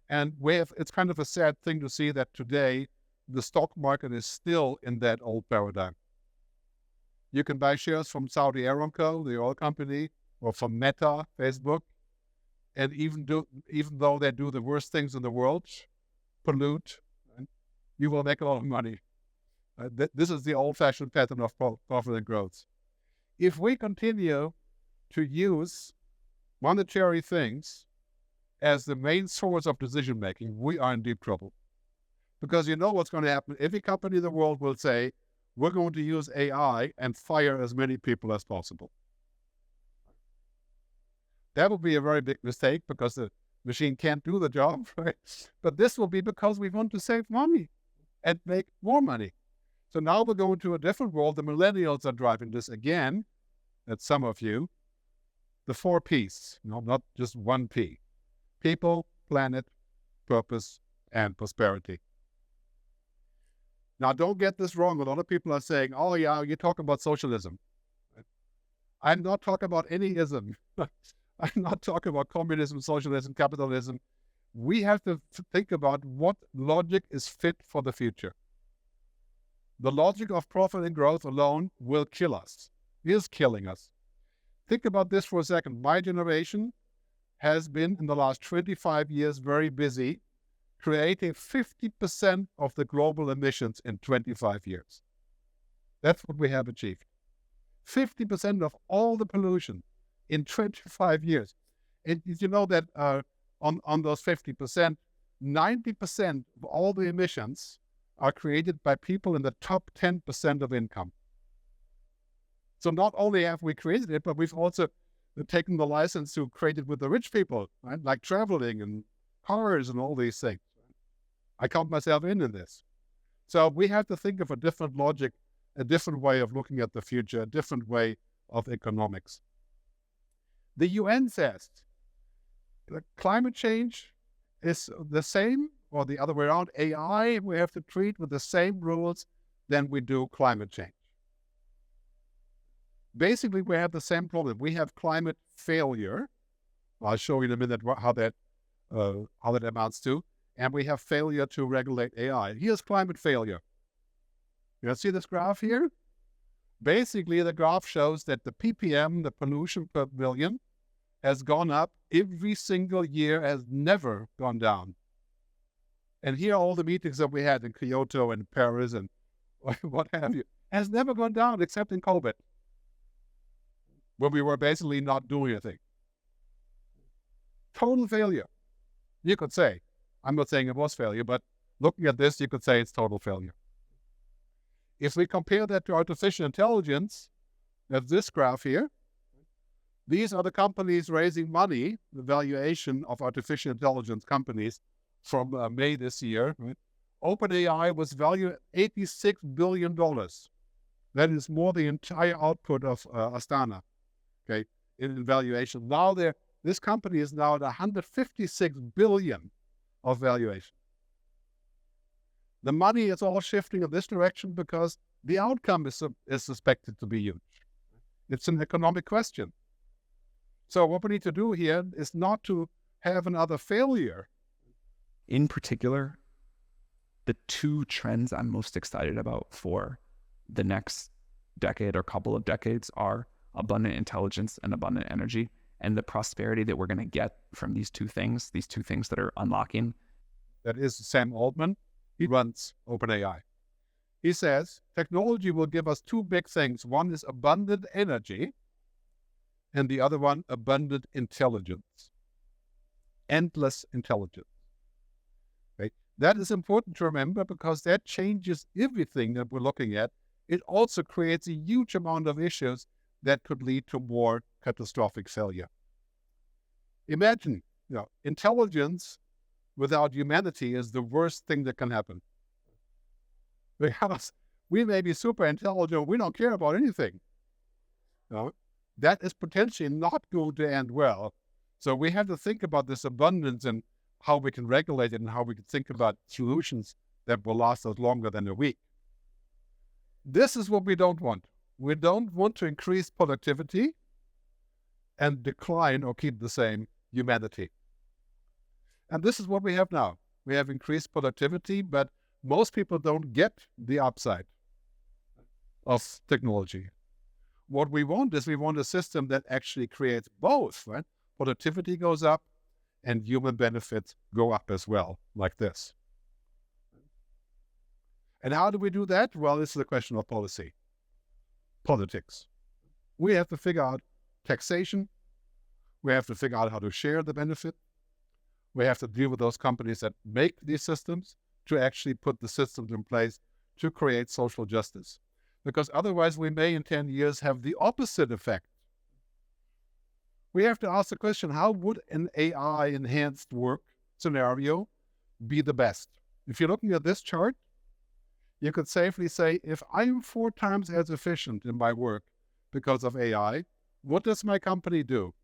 And it's kind of a sad thing to see that today the stock market is still in that old paradigm. You can buy shares from Saudi Aramco, the oil company, or from Meta, Facebook, and even though they do the worst things in the world, pollute, you will make a lot of money. This is the old-fashioned pattern of profit and growth. If we continue to use monetary things as the main source of decision-making, we are in deep trouble. Because you know what's going to happen. Every company in the world will say, we're going to use AI and fire as many people as possible. That will be a very big mistake because the machine can't do the job, right? But this will be because we want to save money and make more money. So now we're going to a different world. The millennials are driving this again, that's some of you. The 4 Ps, not just 1 P. People, planet, purpose, and prosperity. Now, don't get this wrong. A lot of people are saying, oh, yeah, you talk about socialism. I'm not talking about any ism. I'm not talking about communism, socialism, capitalism. we have to think about what logic is fit for the future. The logic of profit and growth alone will kill us, is killing us. Think about this for a second. My generation has been, in the last 25 years, very busy creating 50% of the global emissions in 25 years. That's what we have achieved. 50% of all the pollution in 25 years. And did you know that on those 50%, 90% of all the emissions are created by people in the top 10% of income. So not only have we created it, but we've also taken the license to create it with the rich people, right? Like traveling and cars and all these things. I count myself in this. So we have to think of a different logic, a different way of looking at the future, a different way of economics. The UN says that climate change is the same, or the other way around, AI we have to treat with the same rules than we do climate change. Basically, we have the same problem. We have climate failure. I'll show you in a minute how that amounts to. And we have failure to regulate AI. Here's climate failure. You see this graph here? Basically, the graph shows that the ppm, the pollution per million, has gone up every single year, has never gone down. And here are all the meetings that we had in Kyoto and Paris and what have you. Has never gone down except in COVID, when we were basically not doing anything. Total failure. You could say. I'm not saying it was failure, but looking at this, you could say it's total failure. If we compare that to artificial intelligence, there's this graph here. These are the companies raising money, the valuation of artificial intelligence companies from May this year. Right? OpenAI was valued at $86 billion. That is more the entire output of Astana, okay, in valuation. Now this company is now at $156 billion of valuation. The money is all shifting in this direction because the outcome is suspected to be huge. It's an economic question. So what we need to do here is not to have another failure. In particular, the two trends I'm most excited about for the next decade or couple of decades are abundant intelligence and abundant energy, and the prosperity that we're going to get from these two things that are unlocking. That is Sam Altman. He runs OpenAI. He says, technology will give us two big things. One is abundant energy, and the other one, abundant intelligence. Endless intelligence. Right? That is important to remember because that changes everything that we're looking at. It also creates a huge amount of issues that could lead to more catastrophic failure. Imagine, intelligence without humanity is the worst thing that can happen. Because we may be super intelligent, we don't care about anything. That is potentially not going to end well. So we have to think about this abundance and how we can regulate it and how we can think about solutions that will last us longer than a week. This is what we don't want. We don't want to increase productivity and decline or keep the same humanity. And this is what we have now. We have increased productivity, but most people don't get the upside of technology. What we want is we want a system that actually creates both, right? Productivity goes up and human benefits go up as well, like this. And how do we do that? Well, this is a question of policy. Politics. We have to figure out taxation. We have to figure out how to share the benefit. We have to deal with those companies that make these systems to actually put the systems in place to create social justice. Because otherwise we may in 10 years have the opposite effect. We have to ask the question, how would an AI-enhanced work scenario be the best? If you're looking at this chart, you could safely say, if I'm 4 times as efficient in my work because of AI, what does my company do?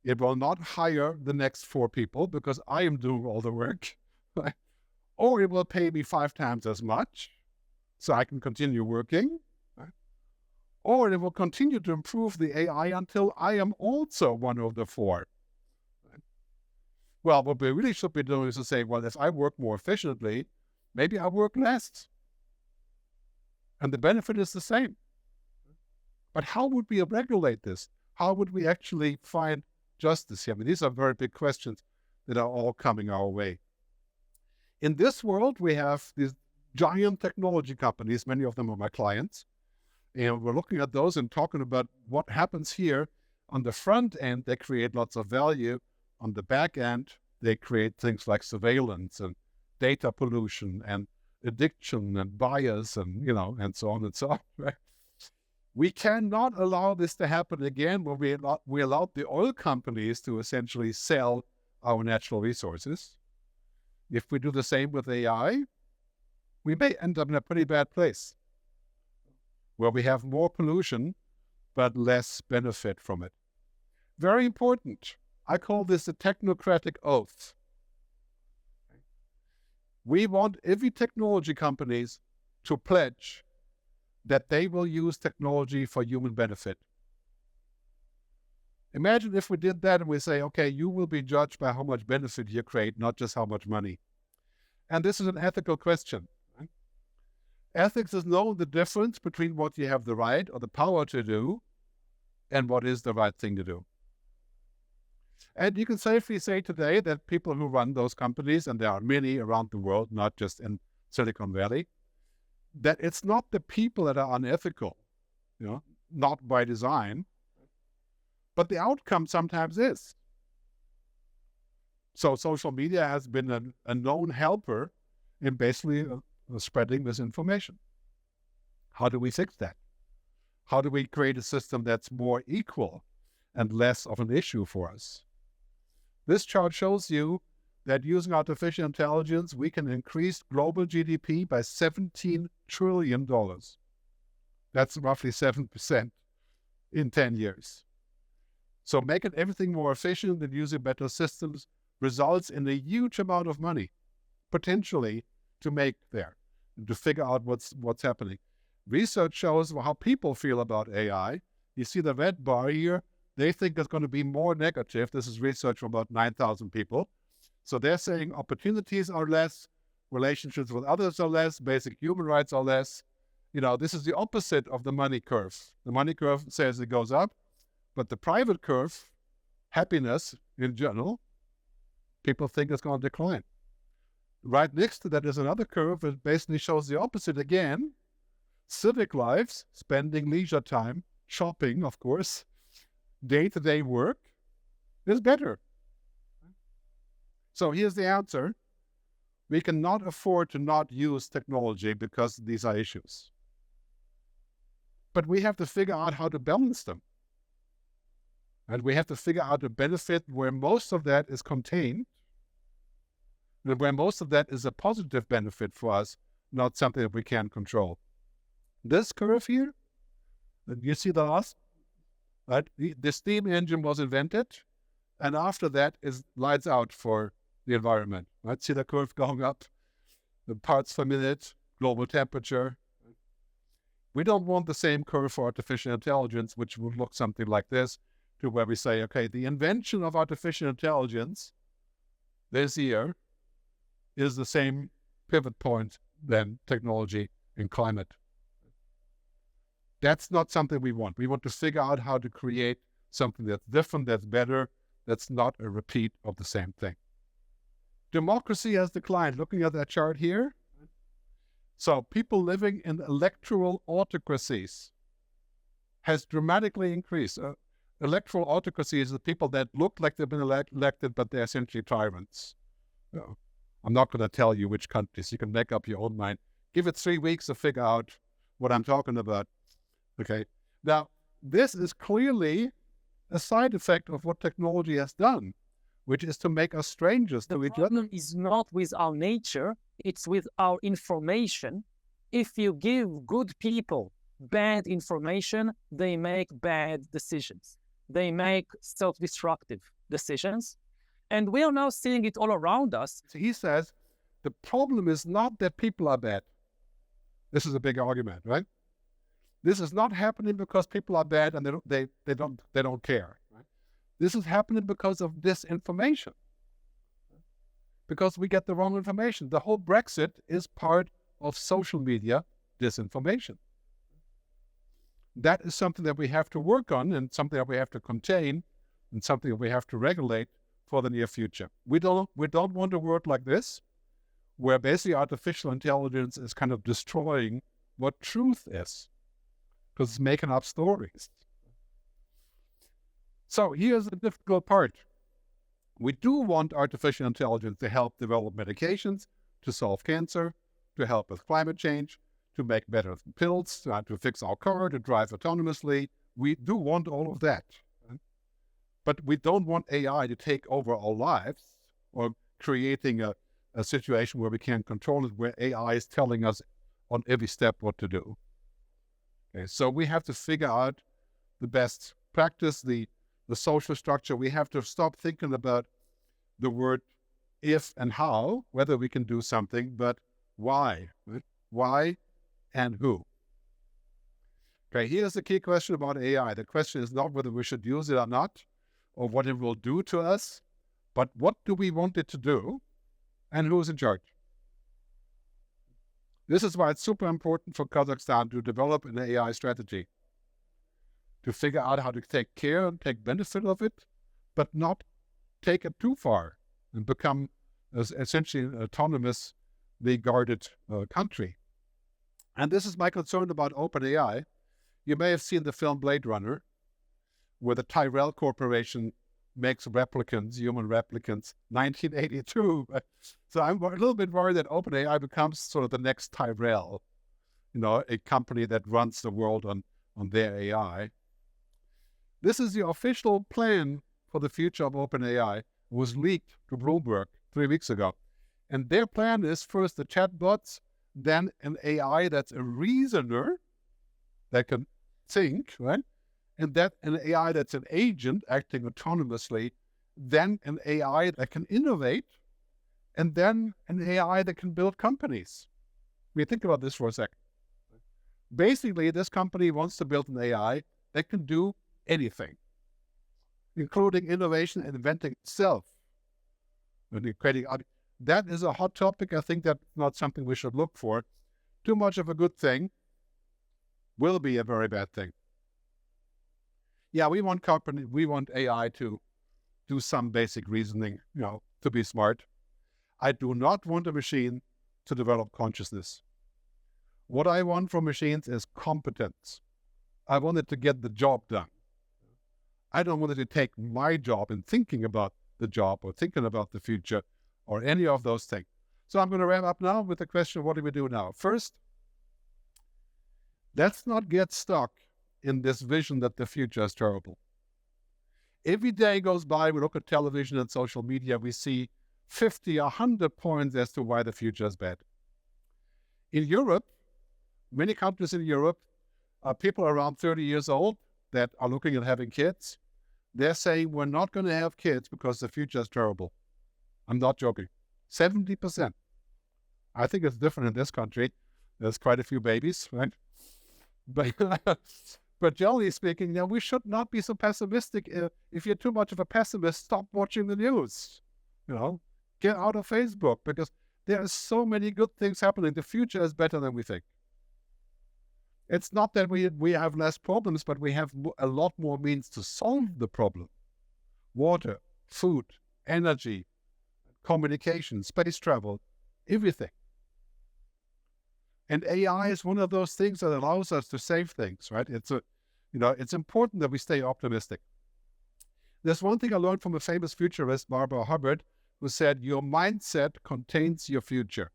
It will not hire the next 4 people because I am doing all the work. Right? Or it will pay me 5 times as much so I can continue working. Right? Or it will continue to improve the AI until I am also one of the 4. Right? Well, what we really should be doing is to say, well, if I work more efficiently, maybe I work less. And the benefit is the same. But how would we regulate this? How would we actually find justice here? I mean, these are very big questions that are all coming our way. In this world, we have these giant technology companies. Many of them are my clients. And we're looking at those and talking about what happens here. On the front end, they create lots of value. On the back end, they create things like surveillance and data pollution and addiction and bias and, and so on and so on. Right? We cannot allow this to happen again when we allowed the oil companies to essentially sell our natural resources. If we do the same with AI, we may end up in a pretty bad place where we have more pollution, but less benefit from it. Very important. I call this a technocratic oath. We want every technology companies to pledge that they will use technology for human benefit. Imagine if we did that and we say, okay, you will be judged by how much benefit you create, not just how much money. And this is an ethical question. Right? Ethics is knowing the difference between what you have the right or the power to do and what is the right thing to do. And you can safely say today that people who run those companies, and there are many around the world, not just in Silicon Valley, that it's not the people that are unethical, not by design, but the outcome sometimes is. So social media has been a known helper in basically spreading misinformation. How do we fix that? How do we create a system that's more equal and less of an issue for us? This chart shows you that using artificial intelligence, we can increase global GDP by $17 trillion. That's roughly 7% in 10 years. So making everything more efficient and using better systems results in a huge amount of money, potentially, to make there, to figure out what's happening. Research shows how people feel about AI. You see the red bar here. They think it's going to be more negative. This is research from about 9,000 people. So they're saying opportunities are less, relationships with others are less, basic human rights are less. This is the opposite of the money curve. The money curve says it goes up, but the private curve, happiness in general, people think it's going to decline. Right next to that is another curve that basically shows the opposite again. Civic lives, spending leisure time, shopping, of course, day-to-day work is better. So here's the answer. We cannot afford to not use technology because these are issues. But we have to figure out how to balance them. And we have to figure out a benefit where most of that is contained, and where most of that is a positive benefit for us, not something that we can control. This curve here, you see the last, right? The steam engine was invented, and after that is lights out for the environment. Right? See the curve going up, the parts per minute, global temperature. We don't want the same curve for artificial intelligence, which would look something like this, to where we say, okay, the invention of artificial intelligence this year is the same pivot point than technology and climate. That's not something we want. We want to figure out how to create something that's different, that's better, that's not a repeat of the same thing. Democracy has declined. Looking at that chart here. So people living in electoral autocracies has dramatically increased. Electoral autocracy is the people that look like they've been elected, but they're essentially tyrants. I'm not going to tell you which countries. You can make up your own mind. Give it 3 weeks to figure out what I'm talking about. Okay. Now, this is clearly a side effect of what technology has done, which is to make us strangers to each other. The problem is not with our nature, it's with our information. If you give good people bad information, they make bad decisions. They make self-destructive decisions. And we are now seeing it all around us. He says, the problem is not that people are bad. This is a big argument, right? This is not happening because people are bad and they don't care. Right? This is happening because of disinformation. because we get the wrong information. The whole Brexit is part of social media disinformation. That is something that we have to work on, and something that we have to contain, and something that we have to regulate for the near future. We don't want a world like this, where basically artificial intelligence is kind of destroying what truth is, because it's making up stories. So here's the difficult part. We do want artificial intelligence to help develop medications, to solve cancer, to help with climate change, to make better pills, to fix our car, to drive autonomously. We do want all of that. But we don't want AI to take over our lives, or creating a situation where we can't control it, where AI is telling us on every step what to do. Okay, so we have to figure out the best practice, the social structure. We have to stop thinking about the word if and how, whether we can do something, but why, right? Why and who. Okay, here's the key question about AI. The question is not whether we should use it or not, or what it will do to us, but what do we want it to do, and who's in charge? This is why it's super important for Kazakhstan to develop an AI strategy, to figure out how to take care and take benefit of it, but not take it too far and become essentially an autonomously guarded country. And this is my concern about OpenAI. You may have seen the film Blade Runner, where the Tyrell Corporation makes replicants, human replicants, 1982. So I'm a little bit worried that OpenAI becomes sort of the next Tyrell, a company that runs the world on their AI. This is the official plan for the future of OpenAI. It was leaked to Bloomberg 3 weeks ago. And their plan is first the chatbots, then an AI that's a reasoner that can think, right? And that an AI that's an agent acting autonomously, then an AI that can innovate, and then an AI that can build companies. We think about this for a second. Basically, this company wants to build an AI that can do anything, including innovation and inventing itself. That is a hot topic. I think that's not something we should look for. Too much of a good thing will be a very bad thing. Yeah, we want AI to do some basic reasoning, to be smart. I do not want a machine to develop consciousness. What I want from machines is competence. I want it to get the job done. I don't want it to take my job in thinking about the job or thinking about the future or any of those things. So I'm going to wrap up now with the question, what do we do now? First, let's not get stuck in this vision that the future is terrible. Every day goes by, we look at television and social media, we see 50, 100 points as to why the future is bad. In Europe, many countries in Europe, people around 30 years old that are looking at having kids, they're saying we're not going to have kids because the future is terrible. I'm not joking. 70%. I think it's different in this country. There's quite a few babies, right? But generally speaking, we should not be so pessimistic. If you're too much of a pessimist, stop watching the news. Get out of Facebook, because there are so many good things happening. The future is better than we think. It's not that we have less problems, but we have a lot more means to solve the problem. Water, food, energy, communication, space travel, everything. And AI is one of those things that allows us to save things, right? It's important that we stay optimistic. There's one thing I learned from a famous futurist, Barbara Hubbard, who said, your mindset contains your future.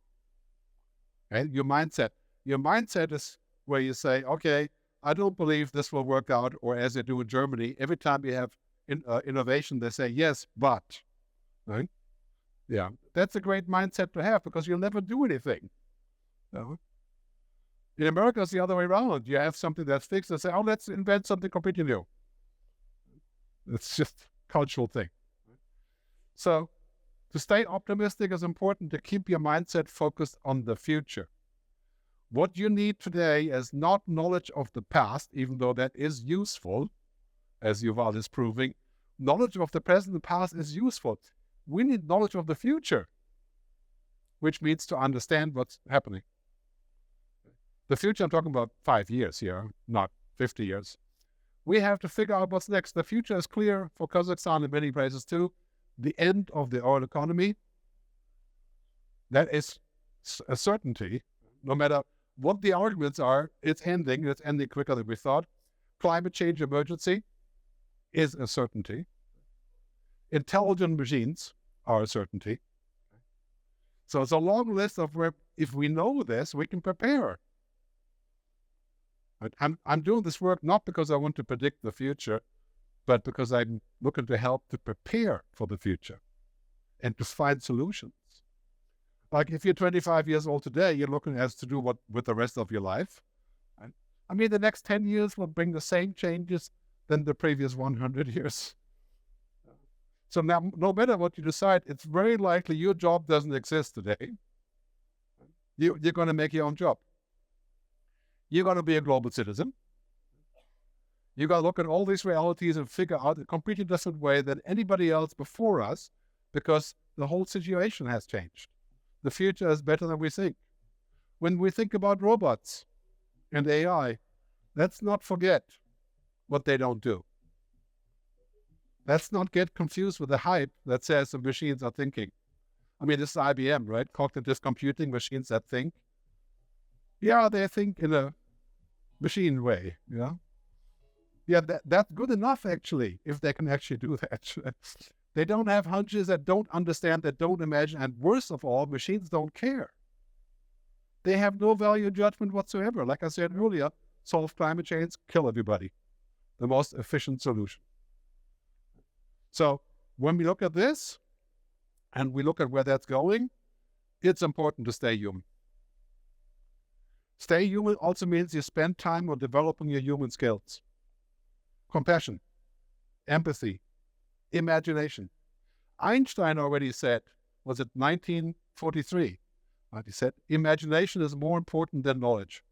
Okay? Your mindset is where you say, okay, I don't believe this will work out, or as they do in Germany, every time you have innovation, they say, yes, but. Right? Yeah, that's a great mindset to have, because you'll never do anything. In America, it's the other way around. You have something that's fixed and say, oh, let's invent something completely new. It's just a cultural thing. So to stay optimistic is important, to keep your mindset focused on the future. What you need today is not knowledge of the past, even though that is useful, as Yuval is proving. Knowledge of the present and past is useful. We need knowledge of the future. which means to understand what's happening. The future, I'm talking about 5 years here, not 50 years. We have to figure out what's next. The future is clear for Kazakhstan and many places too. The end of the oil economy, that is a certainty. No matter what the arguments are, it's ending quicker than we thought. Climate change emergency is a certainty. Intelligent machines are a certainty. So it's a long list of where, if we know this, we can prepare. I'm doing this work not because I want to predict the future, but because I'm looking to help to prepare for the future and to find solutions. Like if you're 25 years old today, you're looking as to do what with the rest of your life. I mean, the next 10 years will bring the same changes than the previous 100 years. So now, no matter what you decide, it's very likely your job doesn't exist today. You're going to make your own job. You're going to be a global citizen. You got to look at all these realities and figure out a completely different way than anybody else before us, because the whole situation has changed. The future is better than we think. When we think about robots and AI, let's not forget what they don't do. Let's not get confused with the hype that says the machines are thinking. I mean, this is IBM, right? Cognitive computing, machines that think. Yeah, they think in a machine way, yeah? Yeah, that's good enough, actually, if they can actually do that. They don't have hunches, that don't understand, that don't imagine, and worst of all, machines don't care. They have no value judgment whatsoever. Like I said earlier, solve climate change, kill everybody. The most efficient solution. So when we look at this, and we look at where that's going, it's important to stay human. Stay human also means you spend time on developing your human skills. Compassion, empathy, imagination. Einstein already said, was it 1943? He said, imagination is more important than knowledge.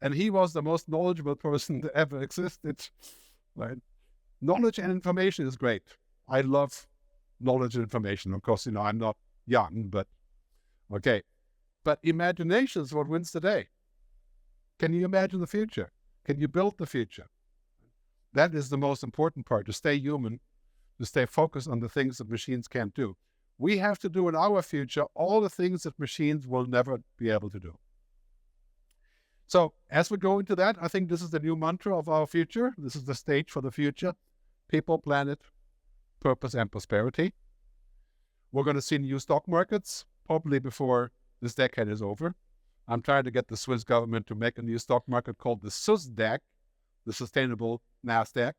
And he was the most knowledgeable person that ever existed. Right? Knowledge and information is great. I love knowledge and information. Of course, I'm not young, but okay. But imagination is what wins the day. Can you imagine the future? Can you build the future? That is the most important part, to stay human, to stay focused on the things that machines can't do. We have to do in our future all the things that machines will never be able to do. So as we go into that, I think this is the new mantra of our future. This is the stage for the future. People, planet, purpose, and prosperity. We're going to see new stock markets, probably before this decade is over. I'm trying to get the Swiss government to make a new stock market called the SUSDAC, the Sustainable NASDAQ.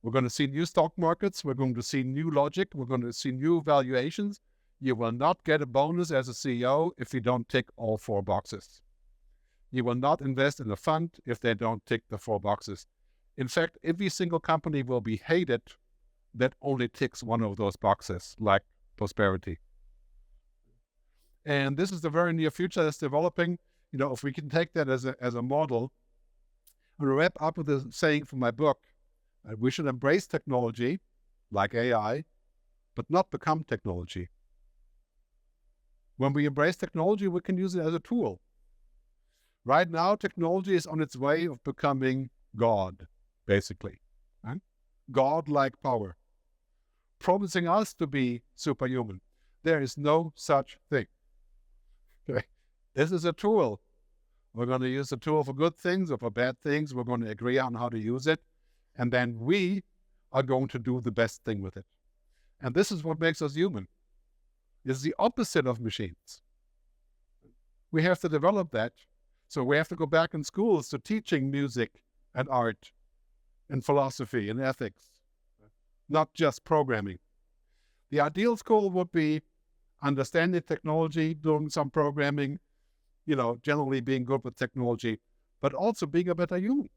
We're going to see new stock markets. We're going to see new logic. We're going to see new valuations. You will not get a bonus as a CEO if you don't tick all 4 boxes. You will not invest in a fund if they don't tick the 4 boxes. In fact, every single company will be hated that only ticks one of those boxes, like prosperity. And this is the very near future that's developing. If we can take that as a model, I'm going to wrap up with the saying from my book. We should embrace technology, like AI, but not become technology. When we embrace technology, we can use it as a tool. Right now, technology is on its way of becoming God, basically. Right? God-like power, promising us to be superhuman. There is no such thing. Okay? This is a tool. We're going to use the tool for good things or for bad things. We're going to agree on how to use it. And then we are going to do the best thing with it. And this is what makes us human. It's the opposite of machines. We have to develop that. So we have to go back in schools to teaching music and art and philosophy and ethics, not just programming. The ideal school would be understanding technology, doing some programming, generally being good with technology, but also being a better human.